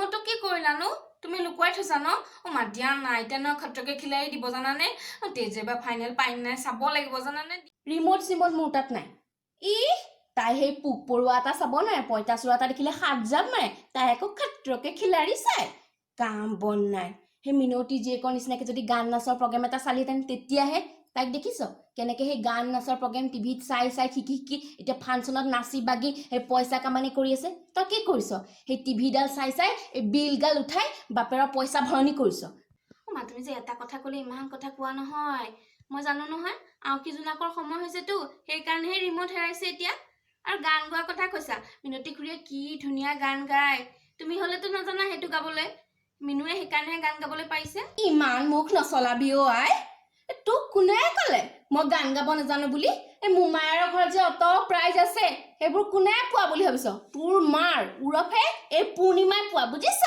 ৰিমোটটো কি কৰিলানো তুমি লুকুৱাই থৈছা ন মা দিয়া নাই এতিয়া ন খট্ৰকে খিলাই দিব জানানে তেজেবা ফাইনেল পাইম নাই চাব লাগিব জানানে ৰিমোট চিমোট মোৰ তাত নাই তাই সেই পোক পৰুৱা এটা চাব নাই পঁইতাচোৰা এটা দেখিলে হাত জাপ মাৰে তাই আকৌ খট্ৰকে খিলাৰি চাই কাম বন নাই সেই মিনতি জীয়েকৰ নিচিনাকে যদি গান নাচৰ প্ৰগ্ৰেম এটা চালিহেঁতেন তেতিয়াহে তাইক দেখিছ কেনেকে সেই গান নাচৰ প্ৰগ্ৰেম টিভিত চাই চাই শিকি শিকি এতিয়া ফাংচনত নাচি বাগি সেই পইচা কামানি কৰি আছে তই কি কৰিছ সেই টিভিডাল চাই চাই এই বিলগাল উঠাই বাপেৰৰ পইচা ভৰণি কৰিছ মা তুমি যে এটা কথা ক'লে ইমান কথা কোৱা নহয় মই জানো নহয় আউকি জোনাকৰ সময় হৈছেতো সেইকাৰণেহে ৰিমোট হেৰাইছে এতিয়া আৰু গান গোৱাৰ কথা কৈছা মিনতি খুৰীয়ে কি ধুনীয়া গান গায় তুমি হলেতো নাজানা সেইটো গাবলৈ মিনুৱে সেইকাৰণেহে গান গাবলৈ পাৰিছে ইমান মুখ নচলাবি অ আই তোক কোনে ক'লে মই গান গাব নাজানো বুলি এই মোমায়েৰৰ ঘৰত যে অত প্ৰাইজ আছে সেইবোৰ কোনে পোৱা বুলি ভাবিছ তোৰ মাৰ উৰফে এই পূৰ্ণিমাই পোৱা বুজিছ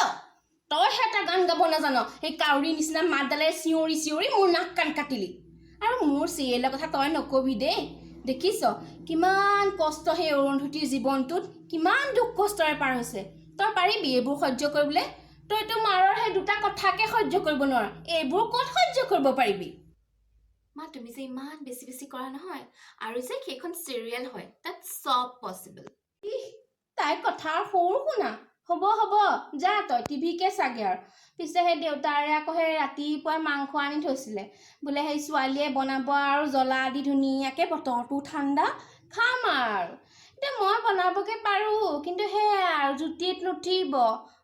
তই এটা গান গাব নাজানো সেই কাউৰী নিচিনা মাতডালে চিঞৰি চিঞৰি মোৰ নাক কাণ কাটিলি আৰু মোৰ চিৰিয়েলৰ কথা তই নকবি দেই দেখিছ কিমান কষ্ট সেই অৰুন্ধতীৰ জীৱনটোত কিমান দুখ কষ্টৰে পাৰ হৈছে তই পাৰিবি এইবোৰ সহ্য কৰিবলৈ তইতো মাৰৰ সেই দুটা কথাকে সহ্য কৰিব নোৱাৰ এইবোৰ ক'ত সহ্য কৰিব পাৰিবি মা তুমি যে ইমান বেছি বেছি কৰা নহয় আৰু যে সেইখন চিৰিয়েল হয় তাত চব পচিবল তাই কথা সৰু শুনা হ'ব হ'ব যা তই টিভিকে চাগে আৰু পিছে সেই দেউতাৰে আকৌ সেই ৰাতিপুৱাই মাংস আনি থৈছিলে বোলে সেই ছোৱালীয়ে বনাব আৰু জ্বলা দি ধুনীয়াকৈ বতৰটো ঠাণ্ডা খাম আৰু এতিয়া মই বনাবকে পাৰোঁ কিন্তু সেয়া আৰু জুতিত নুঠিব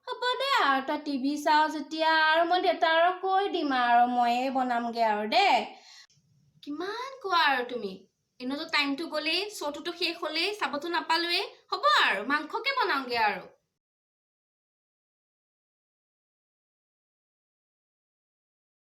হ'ব দে আৰু তই টিভি চাওঁ যেতিয়া আৰু মই দেউতাৰক কৈ দিম আৰু ময়ে বনামগৈ আৰু দেই কিমান কোৱা আৰু তুমি এনেতো টাইমটো গ'লেই শ্ব'টোতো শেষ হ'লেই চাবতো নাপালোৱেই হ'ব আৰু মাংসকে বনাওঁগে আৰু